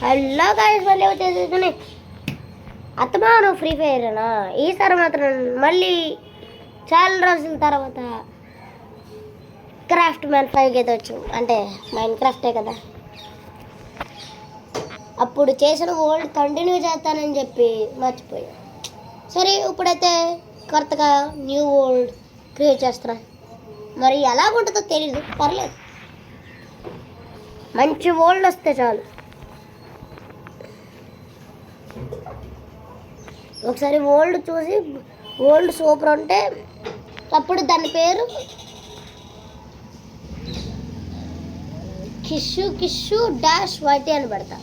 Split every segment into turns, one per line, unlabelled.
Hello guys, మళ్ళీ వచ్చేసి అత్తమాను free ఫైర్నా ఈసారి మాత్రం మళ్ళీ చాలా రోజుల తర్వాత క్రాఫ్ట్ మ్యాన్ 5 అయితే వచ్చు. అంటే మైన్ క్రాఫ్టే కదా, అప్పుడు చేసిన ఓల్డ్ కంటిన్యూ చేస్తానని చెప్పి మర్చిపోయా. సరే ఇప్పుడైతే కొత్తగా న్యూ ఓల్డ్ క్రియేట్ చేస్తున్నా. మరి ఎలాగుంటుందో తెలీదు, పర్లేదు, మంచి ఓల్డ్ వస్తే చాలు. ఒకసారి ఓల్డ్ చూసి ఓల్డ్ సూపర్ ఉంటే అప్పుడు దాని పేరు కిషు డాష్ వైటీ అని పెడతా,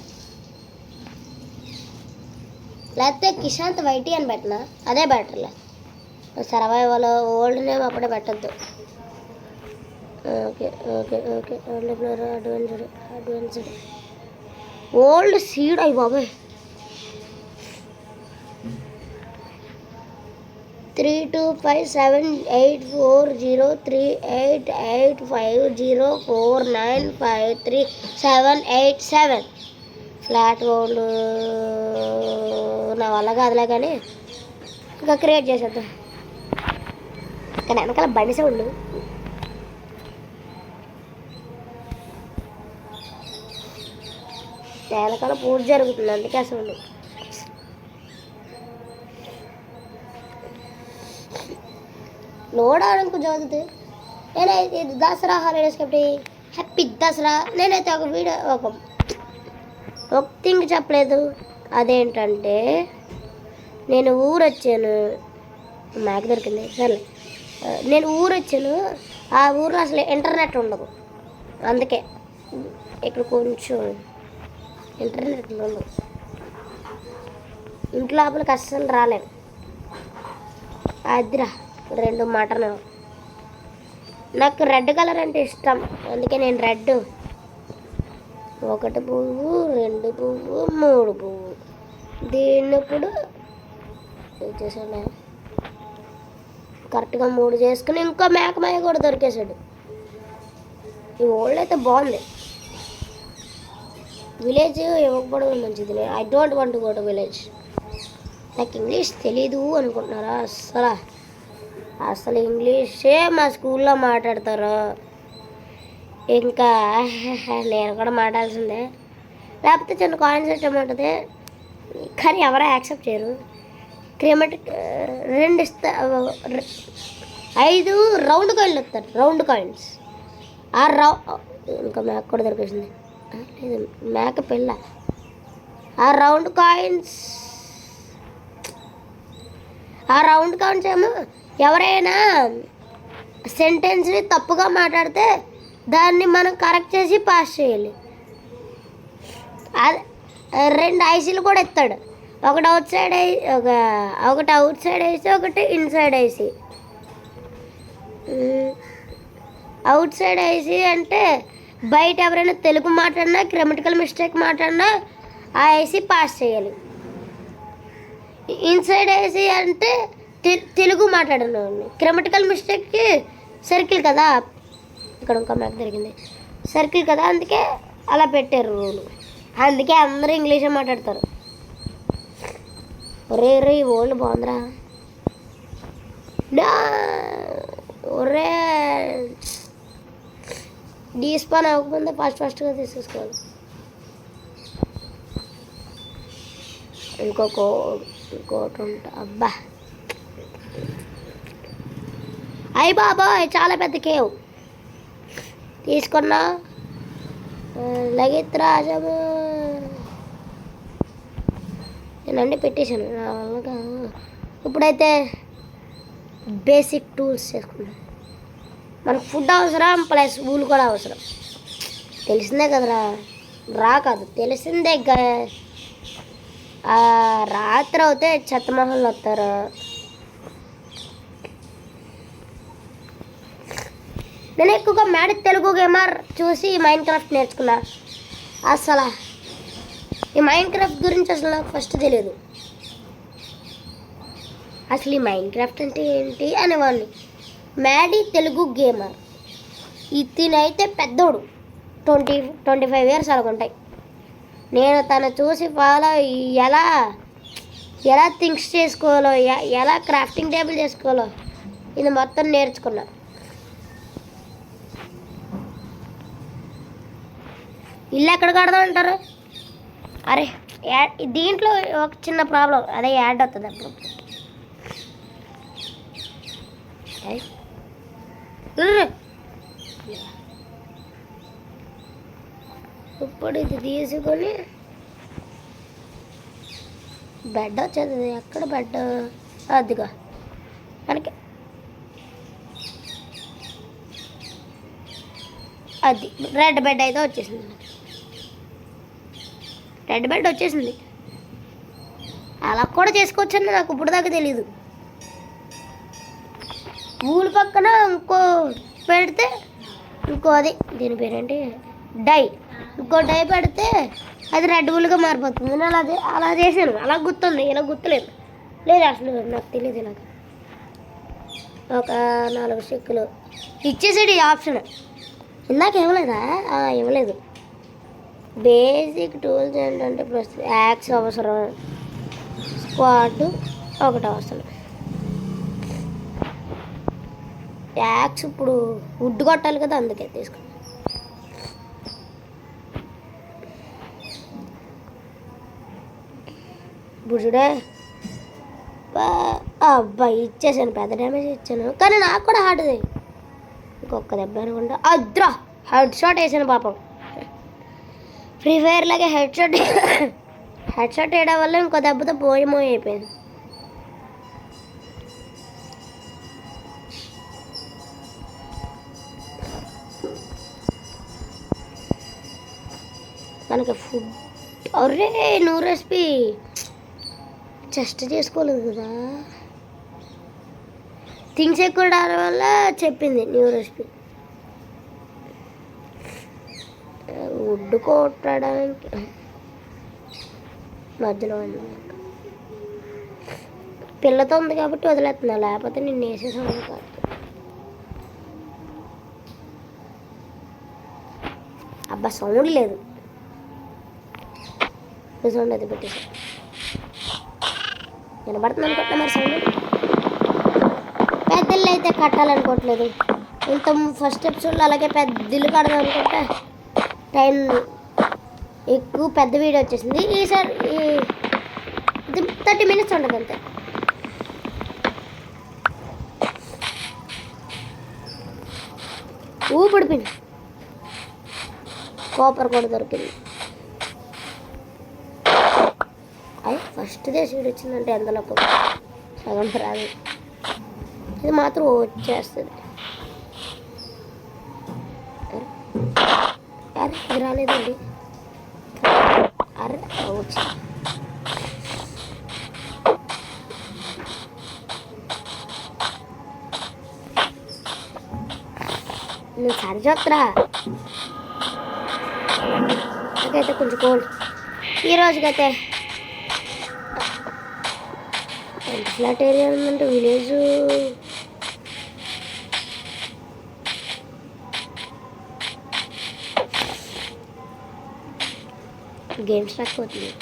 లేకపోతే కిషాంత్ వైటీ అని పెట్టినా అదే బెటర్లే. సర్వైవల్ ఓల్డ్ నేమ్ అప్పుడే పెట్టద్దు. Okay okay okay adventure old seed అయ్యి బాబాయ్. 325780388504953787 ఫ్లాట్ ఓల్డ్ నా వల్ల కాదులే, కానీ ఇంకా క్రియేట్ చేసేద్దాం. కానీ వెనకాల బండి సౌండ్, వెనకాల పూజ జరుగుతుంది, అందుకే అసలు లోడ్ అవడానికి చదువుతుంది. నేనైతే ఇది దసరా హాలిడేస్ కాబట్టి హ్యాపీ దసరా. నేనైతే ఒక వీడియో ఒక థింగ్ చెప్పలేదు. అదేంటంటే నేను ఊరు వచ్చాను, మ్యాక్ దొరికింది సరే. నేను ఊరు వచ్చాను, ఆ ఊరు అసలు ఇంటర్నెట్ ఉండదు, అందుకే ఇక్కడ కొంచెం ఇంటర్నెట్ ఉండదు. ఇంట్లో లోపలికి అస్సలు రాలేదు. అదిరా 2 మటన్. నాకు రెడ్ కలర్ అంటే ఇష్టం, అందుకే నేను రెడ్. 1 పువ్వు 2 పువ్వు 3 పువ్వు. దీన్ని ఇప్పుడు చేసాడు కరెక్ట్గా 3 చేసుకుని ఇంకో మేకమాయ కూడా దొరికేసాడు. ఈ ఓల్డ్ అయితే బాగుంది. విలేజ్ ఇవ్వకపోవడం మంచిది. I don't want to go to village. నాకు ఇంగ్లీష్ తెలీదు అనుకుంటున్నారా? అసలు ఇంగ్లీషే మా స్కూల్లో మాట్లాడతారు, ఇంకా నేను కూడా మాట్లాడాల్సిందే. లేకపోతే చిన్న కాయిన్స్ ఉంటుంది, కానీ ఎవరో యాక్సెప్ట్ చేయరు. క్రియేటివ్ 2 ఇస్తా, 5 రౌండ్ కాయిన్లు ఇస్తారు, రౌండ్ కాయిన్స్. ఆ ఇంకా మేక కూడా దొరికేసింది, లేదు మేక పిల్ల. ఆ రౌండ్ కాయిన్స్ ఏమో ఎవరైనా సెంటెన్స్ని తప్పుగా మాట్లాడితే దాన్ని మనం కరెక్ట్ చేసి పాస్ చేయాలి. అది 2 ఐసీలు కూడా ఇస్తాడు, ఒకటి అవుట్ సైడ్ ఐసీ, ఒకటి inside IC. Outside IC అంటే బయట ఎవరైనా తెలుగు మాట్లాడినా గ్రామటికల్ మిస్టేక్ మాట్లాడినా ఆ ఐసీ పాస్ చేయాలి. ఇన్సైడ్ ఐసీ అంటే తెలుగు మాట్లాడిన గ్రామటికల్ మిస్టేక్కి సర్కిల్ కదా, ఇక్కడ ఇంకా మ్యాక్ జరిగింది సర్కిల్ కదా, అందుకే అలా పెట్టారు రూల్. అందుకే అందరూ ఇంగ్లీషే మాట్లాడతారు. ఒరే ఓల్డ్ బాగుందిరా. ఒరే డీస్పాన్ అవ్వకముందే ఫాస్ట్గా తీసేసుకోవాలి. ఇంకోటి ఉంటా. అబ్బా అయ్యి బాబాయ్, చాలా పెద్ద కేవ్ తీసుకున్నా. లగిత్రాజము నేను అన్నీ పెట్టేశాను నా వల్ల. ఇప్పుడైతే బేసిక్ టూల్స్ చేసుకున్నాను. మనకు ఫుడ్ అవసరం, ప్లస్ ఊలు కూడా అవసరం. తెలిసిందే కదరా, కాదు తెలిసిందే. రాత్రి అవుతే చెత్తమహల్లో వస్తారు. నేను ఎక్కువగా మ్యాడ్ తెలుగు గేమర్ చూసి మైండ్ క్రాఫ్ట్ నేర్చుకున్నా. అసలు ఈ మైండ్ క్రాఫ్ట్ గురించి అసలు నాకు ఫస్ట్ తెలియదు. అసలు ఈ మైండ్ క్రాఫ్ట్ అంటే ఏంటి అనేవాడిని. మ్యాడీ తెలుగు గేమర్, ఇతనైతే పెద్దోడు, 25 years అలాగుంటాయి. నేను తను చూసి ఫాలో ఎలా ఎలా థింక్స్ చేసుకోవాలో, ఎలా క్రాఫ్టింగ్ టేబుల్ చేసుకోవాలో ఇది మొత్తం నేర్చుకున్నా. ఇల్లు ఎక్కడ కడదాం అంటారు? అరే దీంట్లో ఒక చిన్న ప్రాబ్లం, అదే యాడ్ అవుతుంది అప్పుడు. ఇప్పుడు ఇది తీసుకొని బెడ్ వచ్చేది. ఎక్కడ బెడ్? అదిగా మనకి అది రెడ్ బెడ్ అయితే వచ్చేసింది. రెడ్ బెడ్ వచ్చేసింది. అలా కూడా చేసుకోవచ్చని నాకు ఇప్పుడు దాకా తెలీదు. ఊలు పక్కన ఇంకో పెడితే ఇంకో అది దీని పేరేంటి డై, ఇంకో డై పెడితే అది రెడ్ ఊలుగా మారిపోతుంది. నేను అలా చేశాను. అలా గుర్తుంది, ఇలా గుర్తులేదు. లేదు అసలు నాకు తెలియదు. ఇలాగ ఒక 4 స్టిక్కులు ఇచ్చేసాడు ఈ ఆప్షన్. ఇందాక ఇవ్వలేదా? ఇవ్వలేదు. బేసిక్ టూల్స్ ఏంటంటే ప్రస్తుతం యాక్స్ అవసరం, స్క్వాడ్ ఒకటి అవసరం. యాక్స్ ఇప్పుడు వుడ్ కొట్టాలి కదా, అందుకే తీసుకున్నాను. బుజుడే అబ్బాయి ఇచ్చేసాను, పెద్ద డ్యామేజ్ ఇచ్చాను. కానీ నాకు కూడా హార్డ్ది. ఇంకొక దెబ్బ అనుకుంటా. అద్రా హెడ్ షాట్ వేసాను పాపం. ఫ్రీ ఫైర్ లాగే హెడ్ షాట్ వేయడం వల్ల ఇంకో దెబ్బతో పోయేమో అయిపోయింది. మనకి ఫుడ్ అరే నువ్వు రెసిపీ చెస్ట్ చేసుకోలేదు కదా. థింగ్స్ ఎక్కువ రావడం వల్ల చెప్పింది న్యూ రెసిపీ. వుడ్ కొట్టడానికి మధ్యలో ఉంది. పిల్లతో ఉంది కాబట్టి వదిలేస్తున్నా, లేకపోతే నిన్ను వేసేసాను కాదు. అబ్బా సౌండ్ లేదు, సౌండ్ అది పెట్టేసి వినబడుతుంది అనుకుంటున్నా. మరి సౌండ్ పెద్దలు అయితే కట్టాలనుకోవట్లేదు. ఇంత ఫస్ట్ ఎపిసోడ్లో అలాగే పెద్దలు కడదాం అనుకుంటే టైం ఎక్కువ పెద్ద వీడియో వచ్చేసింది. ఈసారి 30 minutes ఉండదు అంతే. పడిపోయింది. కాపర్ కూడా దొరికింది. అది ఫస్ట్ డే సీడ్ వచ్చిందంటే ఎంతలో సగం రాదు. ఇది మాత్రం వచ్చేస్తుంది. అరే ఇది రాలేదండి. అరే వచ్చింది. నేను సరి చూస్తురా. నాకైతే కొంచెం కోల్డ్ ఈ రోజుకైతే. ఎంత ఫ్లాట్ ఏరియా ఉందంటే విలేజ్. గేమ్ స్టార్ట్ అవుతుంది.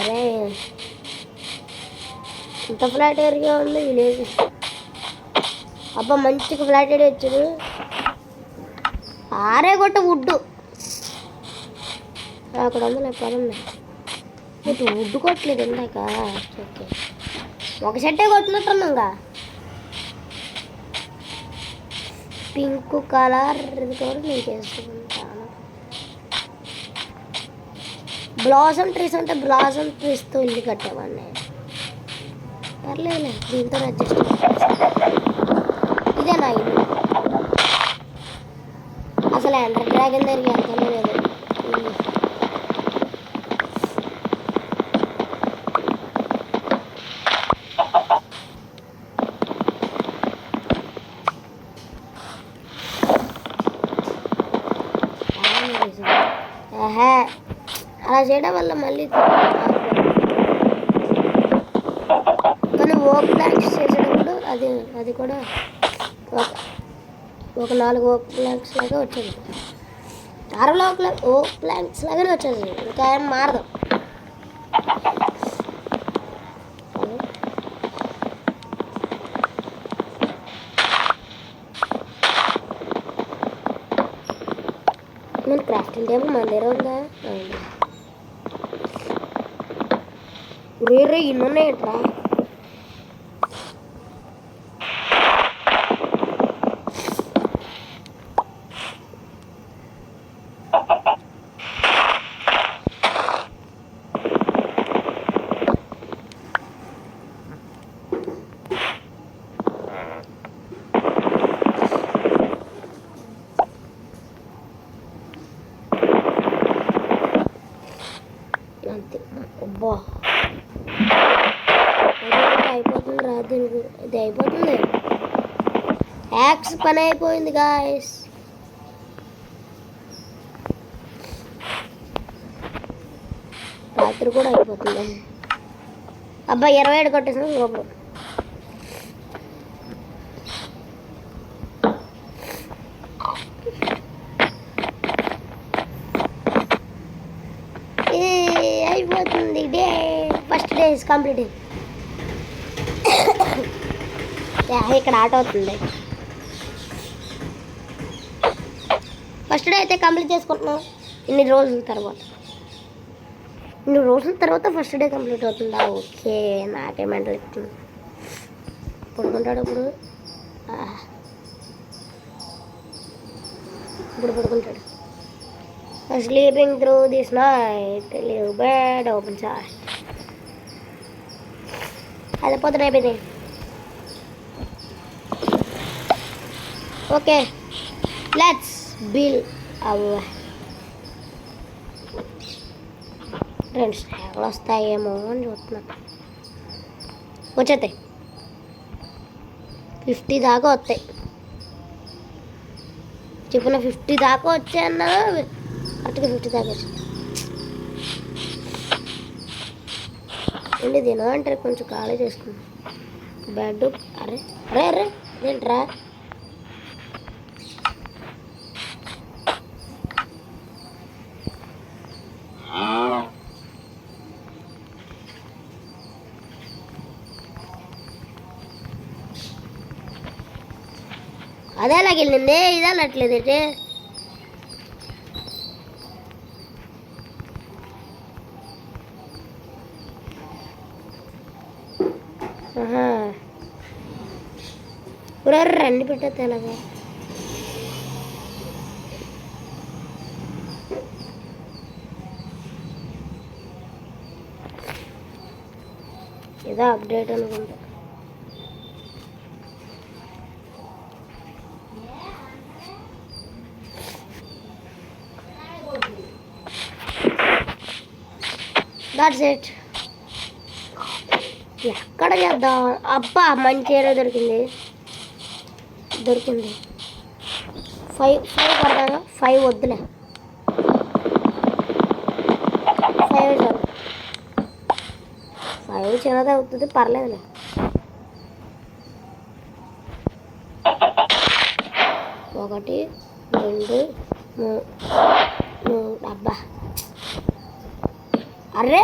అరే ఇంత ఫ్లాట్ ఏరియా ఉంది విలేజ్. అబ్బా మంచిగా ఫ్లాట్ ఏరియా వచ్చాడు. ఆరే కొట్ట వుడ్డు అక్కడ ఉంది. పదండి. ఇటు వుడ్డు కొట్టలేదు ఇందాక. ఓకే ఒక సెట్టే కొట్టినట్టున్నాగా. పింక్ కలర్ ఇది కూడా నేను చేసుకుంటాను. బ్లాసమ్ ట్రీస్ అంటే బ్లాసమ్ ట్రీస్తో ఇల్లు కట్టేవాడిని. పర్లేదు దీంతో అడ్జస్ట్. ఇదే నా ఇల్లు. అసలు ఎండర్ డ్రాగన్ దగ్గరికి వెళ్తానే లేదు. ఆహా, అలా చేయడం వల్ల మళ్ళీ కానీ ఓక్ ప్లాంక్స్ చేసేటప్పుడు అది కూడా ఒక 4 ఓక్ ప్లాంక్స్ లాగా వచ్చేది. 6 ఓక్ ప్లాంక్స్ లాగానే వచ్చేది, ఇంకా ఏం మారదు. నేను క్రాఫ్టింగ్ టేబుల్ మన దగ్గర ఉందా? వేరే ఇన్ని ఉన్నాయంట్రా. అంతే. అబ్బా అయిపోతుంది రా, దీనికి ఇది అయిపోతుంది. యాక్స్ పని అయిపోయింది గాయస్. రాత్రి కూడా అయిపోతుంది. అబ్బా 27 కొట్టేసాను గోపురం. అయిపోతుంది day. First day is complete. ఇక్కడ ఆట అవుతుంది. ఫస్ట్ డే అయితే కంప్లీట్ చేసుకుంటున్నాం. ఇన్ని రోజుల తర్వాత ఫస్ట్ డే కంప్లీట్ అవుతుందా? ఓకే, నాకే మెంటల్ ఇస్తుంది. పడుకుంటాడు ఇప్పుడు పడుకుంటాడు. Sleeping through this night, leave bed open chart. అది పొద్దున అయిపోయింది. Okay, let's bill hour. 2 స్టాక్లు వస్తాయేమో అని చూస్తున్నా. వచ్చేస్తాయి, 50 దాకా వస్తాయి. చెప్పిన 50 దాకా వచ్చాయన్నా, అట్టుగా 50 దాకా వచ్చింది. ఏంటి తిన అంటే కొంచెం ఖాళీ చేసుకున్నాం. బెడ్ అరే అరే అరే ఏంట్రా? అదే లాగెళ్ళింది, ఇదే వెళ్ళట్లేదు. ఏంటి రండి పెట్టేస్తే ఎలాగా? ఏదో అప్డేట్ అనుకుంటా. That's it. ఎక్కడ చేద్దాం? అబ్బా మంచి ఏరియా దొరికింది. 5 పడతాగా. 5 వద్దులే, 5 చాలు. 5 చిన్నది అవుతుంది, పర్లేదులే. ఒకటి 2 3 అబ్బా అర్రే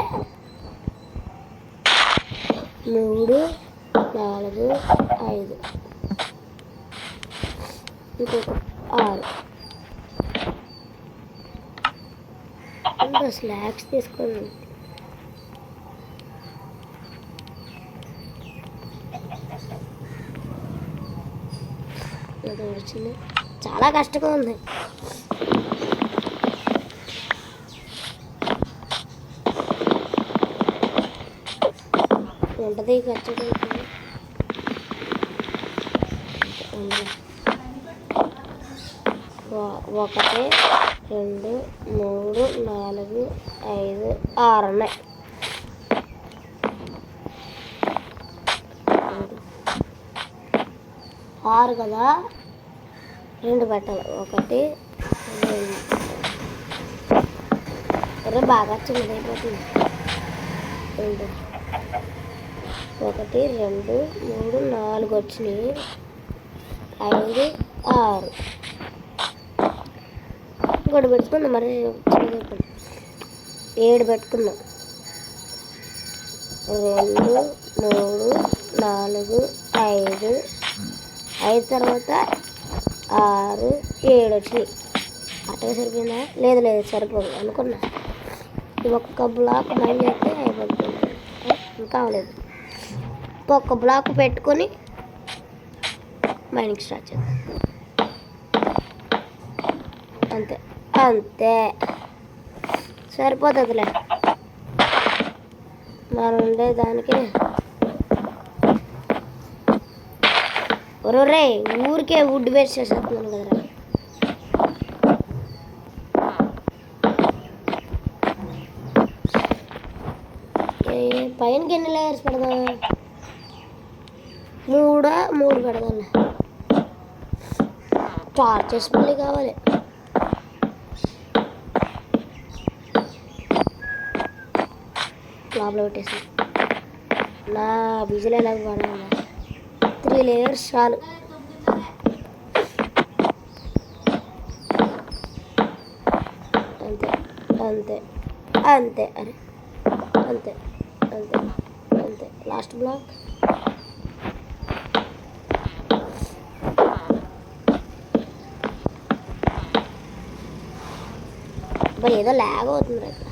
3 4 5 ఇంకొక 6. ఇంకా స్లాక్స్ తీసుకోండి. వచ్చింది, చాలా కష్టంగా ఉంది. ఉంటుంది ఖర్చు. ఒకటి 2 3 4 5 6 ఉన్నాయి. 6 కదా, 2 పెట్టాలి. 1 2 అలాగే బాగా చిన్నదైపోతుంది. 2 1 2 3 4 వచ్చినాయి. 5 6 ఇంకోటి పెట్టుకుందాం. మరి చిన్నదైపోయింది. 7 పెట్టుకుందాం. 2 3 4 5 5 తర్వాత 6 7 వచ్చినాయి. అట్టగా సరిపోయిందా? లేదు లేదు సరిపోదు అనుకున్నా. ఒక్క బ్లాక్ మైండ్ చేస్తే అయిపోతుంది. ఇంకా అవ్వలేదు. ఒక్క బ్లాక్ పెట్టుకొని మైనింగ్ స్టార్ట్ చేద్దాం. అంతే అంతే సరిపోతుందిలే. మనం ఉండే దానికి ఒరే ఊరికే వుడ్ వేస్ట్ చేసేస్తున్నాను కదరా. పైనకి ఎన్ని లేయర్స్ పెడదాం? 3 పెడదాం. టార్చెస్ మళ్ళీ కావాలి. లోపల పెట్టేసి నా బిజీలో ఎలా పడాలి. 3 లేయర్స్ చాలు. అంతే అంతే అంతే అరే అంతే అంతే అంతే. Last block. మరి ఏదో లాగ్ అవుతుంది ఇక్కడ.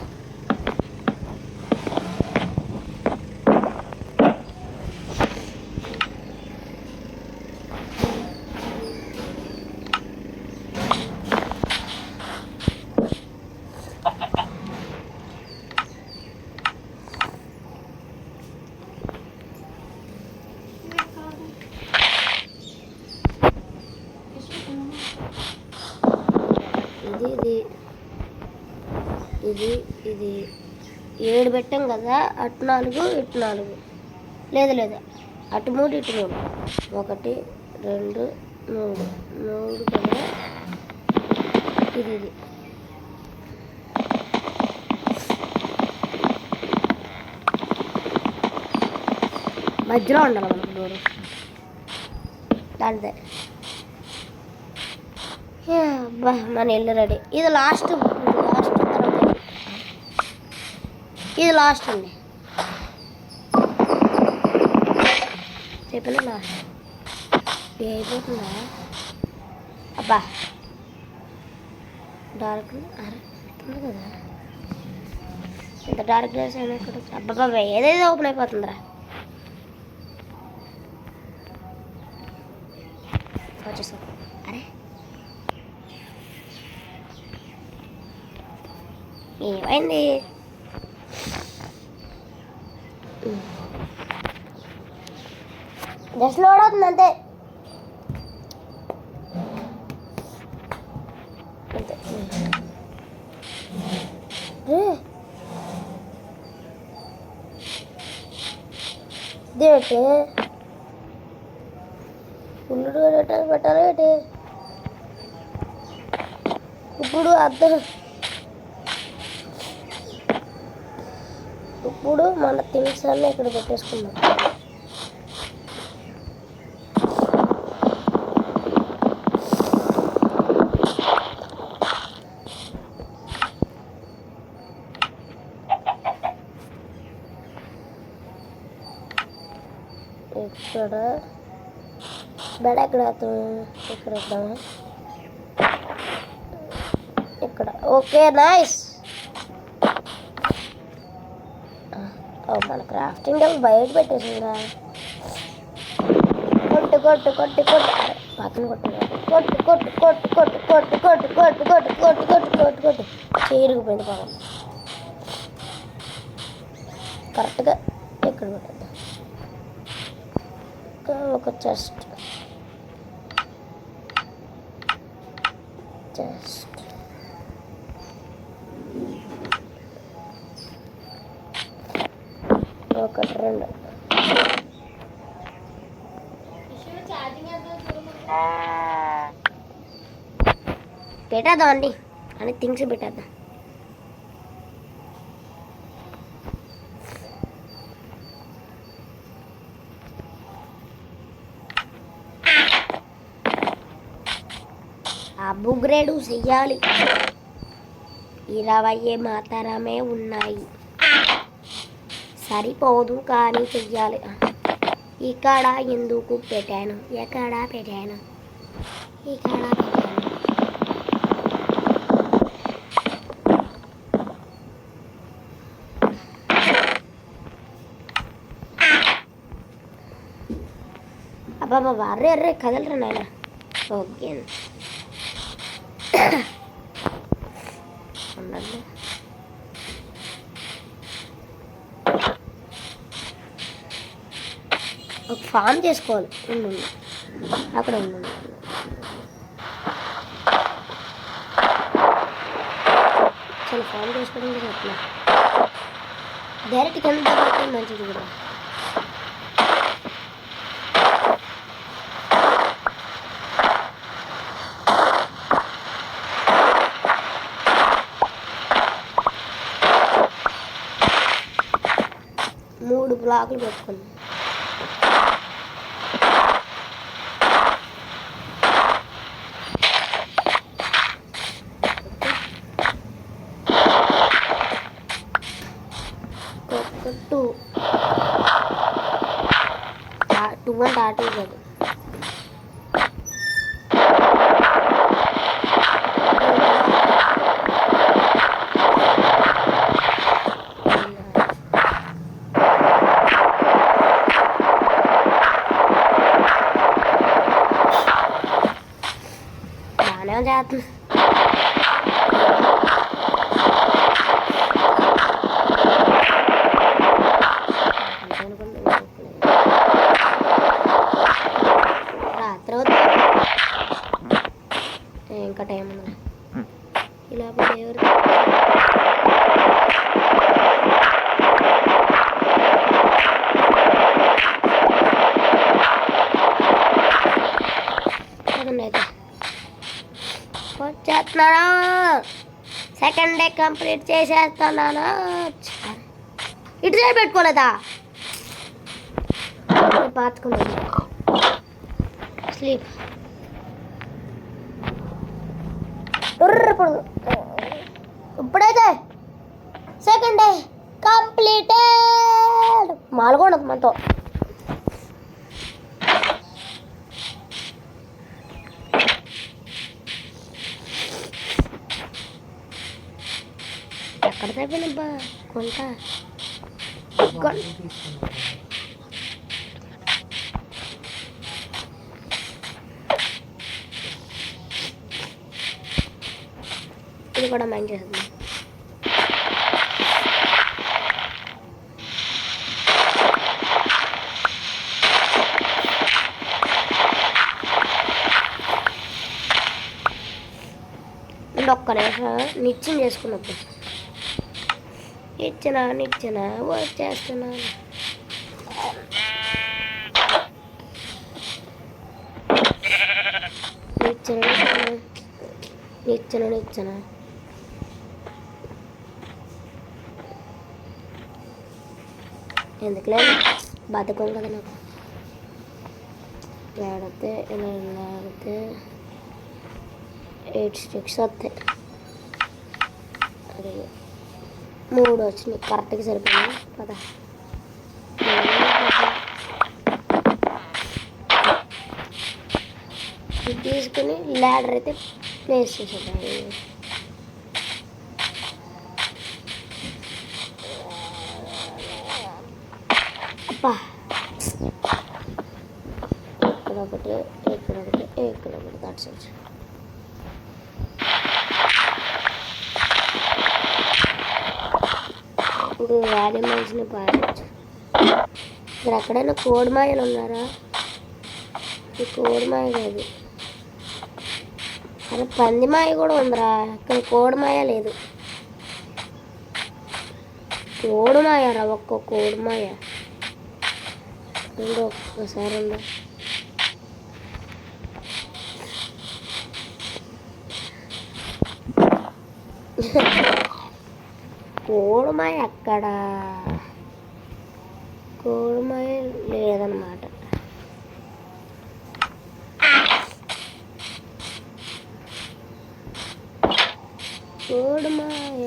ఇది 7 పెట్టాం కదా. అటు 4 ఇటు 4. లేదు లేదు అటు 3 ఇటు 3. 1 2 3 కదా. ఇది మధ్యలో ఉండాలి మనకు డోరు. దాంతే. అబ్బా మన ఇల్లు రెడీ. ఇది లాస్ట్ ఇది లాస్ట్ అండి. చెప్పిన లాస్ట్ అయిపోతుందా? అబ్బా డార్క్ అవుతుంది కదా. ఇంత డార్క్నెస్ అయినా ఇక్కడ అబ్బాబా ఏదేదో ఓపెన్ అయిపోతుందిరా. వచ్చేసా. అరే ఏమైంది? జస్ట్ లోడ్ అవుతుంది అంతే. ఇదేంటి ఉల్లుడు పెట్టాలి ఏంటి ఇప్పుడు? ఇప్పుడు మన థింగ్స్ అన్నీ ఇక్కడ పెట్టేసుకుందాం. ఇక్కడ బెడ ఎక్కడ ఇక్కడ వద్దామా? ఇక్కడ ఓకే నైస్. మన క్రాఫ్టింగ్ టేబుల్ బయట పెట్టేసిందా? కొట్టు కొట్టు కొట్టు కొట్టు పక్కన కొట్టు కొట్టు కొట్టు కొట్టు కొట్టు కొట్టు కొట్టు కొట్టు కొట్టు కొట్టు కొట్టు కొట్టు కొట్టు చేరుకుపోయింది పాపం. కరెక్ట్గా ఇక్కడ కొట్టేద్దాం. ఒక చెస్ట్ ఒకటి 2 పెట్టేద్దాం అండి. అని థింగ్స్ పెట్టేద్దాం. అప్గ్రేడ్ చెయ్యాలి. 20 మాత్రమే ఉన్నాయి, సరిపోదు కానీ చెయ్యాలి. ఇక్కడ ఎందుకు పెట్టాను, ఎక్కడ పెట్టాను, ఇక్కడ పెట్టాను. అబ్బాబా అర్రే అర్రే కదలరా నాయన. ఓకే ఉండండి. ఒక ఫామ్ చేసుకోవాలి. ఉండు అక్కడ ఉండు. చాలా ఫామ్ చేసుకోవడం కూడా అట్లా డైరెక్ట్ కింద పడితే మంచిది కూడా. మూడు బ్లాకులు పెట్టుకున్నాం. టూ అంటే అటు కాదు. బాగానే చేస్తుంది. రాత్రి ఇంకా టైం ఉంది. ఇలా ఎవరు అయితే వచ్చేస్తున్నాను. సెకండ్ డే కంప్లీట్ చేసేస్తున్నాను. ఇటు సైడ్ పెట్టుకోలేదా? పాతుకున్నాను. స్లీప్ ఇప్పుడైతే సెకండ్ డే కంప్లీటెడ్. మాల్గొండ మనతో ఎక్కడ తప్పినబ్బా కొంట ఇది కూడా మైండ్ చేస్తుంది. ఒక్క నిమిషం నిత్యం చేసుకున్నప్పుడు నిచ్చిన వచ్చేస్తున్నాను. నిచ్చిన ఎందుకులే బతకం కదా నాకు. లేడితే ఇలా లేడితే 8 స్టిక్స్ వస్తాయి. అది 3 వచ్చినాయి, కరెక్ట్గా సరిపోయింది కదా. ఇది తీసుకుని ల్యాడర్ అయితే ప్లేస్ చేసేద్దాం. అబ్బా ఇక్కడ ఒకటి దాట్స్ ఇట్. ఇప్పుడు యానిమల్స్ని పాడచ్చు. ఇక్కడ ఎక్కడైనా కోడిమాయలు ఉన్నారా? ఈ కోడిమాయ కాదు, అలా పందిమాయ కూడా ఉందిరా. ఇక్కడ కోడిమాయ లేదు, కోడిమాయ రా. ఒక్క కోడిమాయ ఉందో ఒక్కసారి ఉందా? కోడిమాయ అక్కడ కోడిమాయ లేదన్నమాట. కోడిమాయ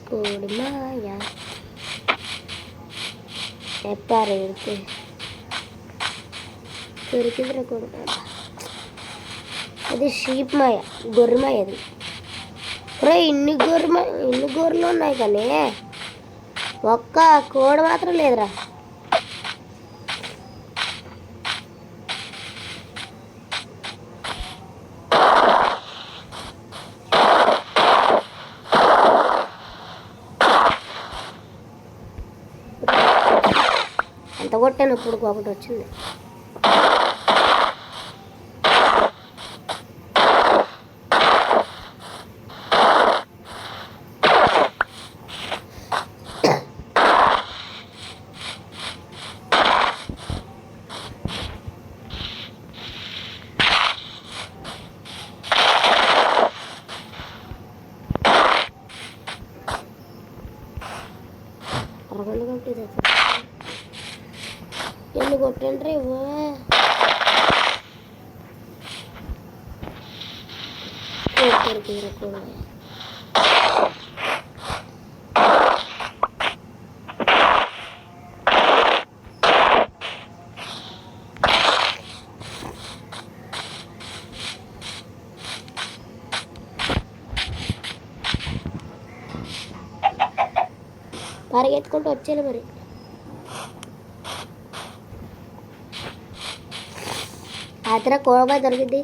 కోడిమాయ ఎప్పారు దొరికిందిరా కోడిమాయ. అది షీప్ మాయ, గొర్రెమాయ అది. ఇన్ని గొర్రెలు ఉన్నాయి కానీ ఒక్క కోడి మాత్రం లేదురా. ఎంత కొట్టాను ఇప్పుడు ఒకటి వచ్చింది. ఎన్ని కొట్టండి ఇవ్వ కూడా. పరిగెత్తుకుంటూ వచ్చేయాలి మరి. ఆతర కోడబాయ్ దొరికింది.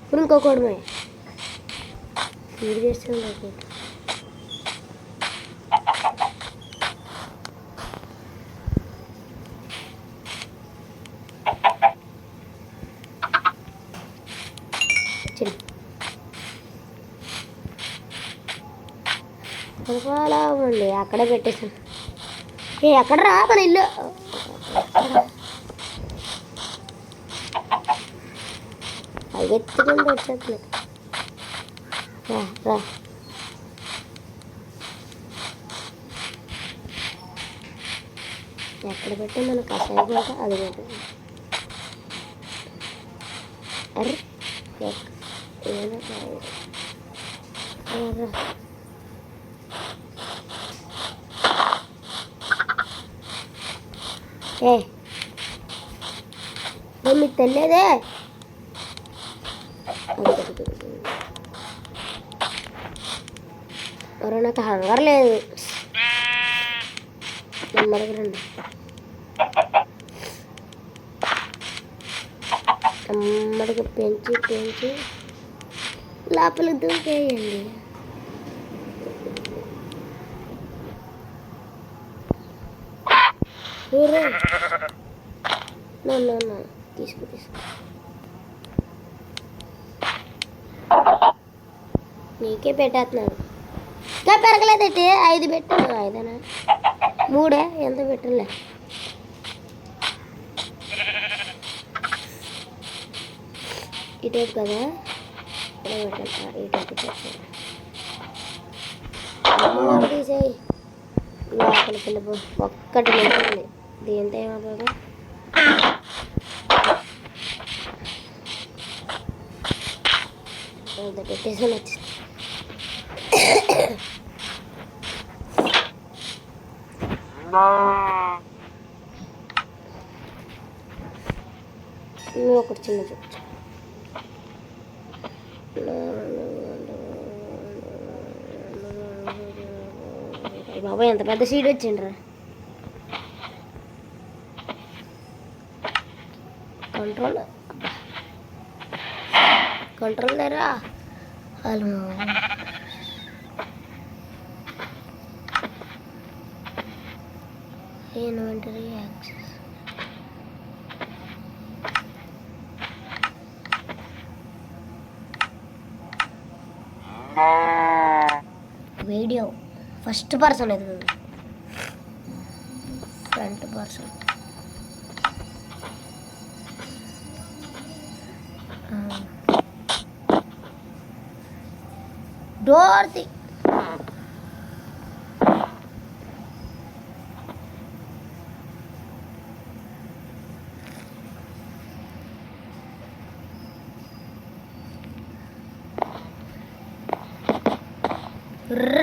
ఇప్పుడు ఇంకో కోడబాయ్ ఫీడ్ చేస్తుంది. అలా ఉంది అక్కడే పెట్టేసాను. ఎక్కడ రా మన ఇల్లు. అది ఎత్తుకుంటూ వచ్చేది. రా ఎక్కడ పెట్టా మన కషాయ కూడా అది పెట్టండి. అరే ఏదో మీకు తెలియదే. మరి నాకు హంగర్ లేదు. నెమ్మదిగా రండి. నెమ్మదిగా పెంచి లోపలికి దూకేయండి. తీసుకో నీకే పెట్టేస్తున్నాను. ఇంకా పెరగలేదైతే 5 పెట్టాను. 5 3 ఎంత పెట్టలే. ఇటేపు కదా ఇటేపు తీసేయి. లోపలికి వెళ్ళిపో. ఒక్కటి లేదండి. దీంతో ఏమవుతుంది? పెట్టేసాను వచ్చింది. ఒకటి చిన్న చూపించు. బాబా ఎంత పెద్ద సీడ్ వచ్చిండ్రా. కంట్రోల్ లేరా. Hello inventory access. Video first person ఇది. Front person. డోర్ది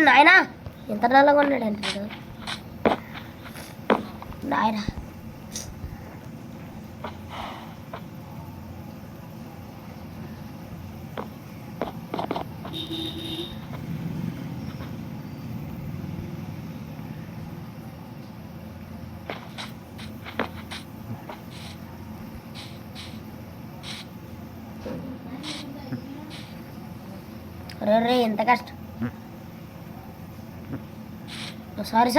నాయనా ఎంత నల్లగా ఉన్నాడు అంటాడు నాయనా. రే ఎంత కష్టం. సారీ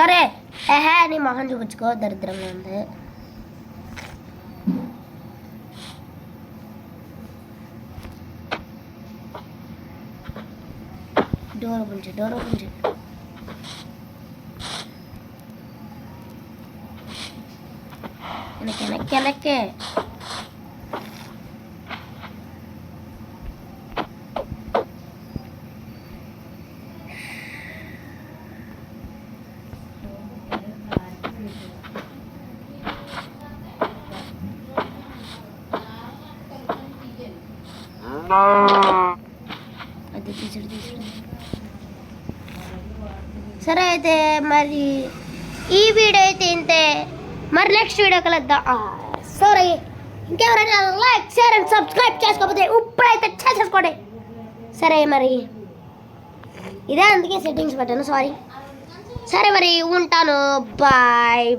ఏహే నీ మొహం చూపించుకో, దరిద్రంగా ఉంది. డోర్ ఓపెన్ చేయి. వెనక్కే అది తీసుడు. సరే అయితే మరి ఈ వీడియో అయితే ఇంతే. మరి నెక్స్ట్ వీడియో కలుద్దాం. సారీ ఇంకెవరైనా లైక్ షేర్ అండ్ సబ్స్క్రైబ్ చేసుకోకపోతే ఇప్పుడైతే చేసేసుకోండి. సరే మరి ఇదే అందుకే సెట్టింగ్స్ పెట్టాను, సారీ. సరే మరి ఉంటాను, బాయ్.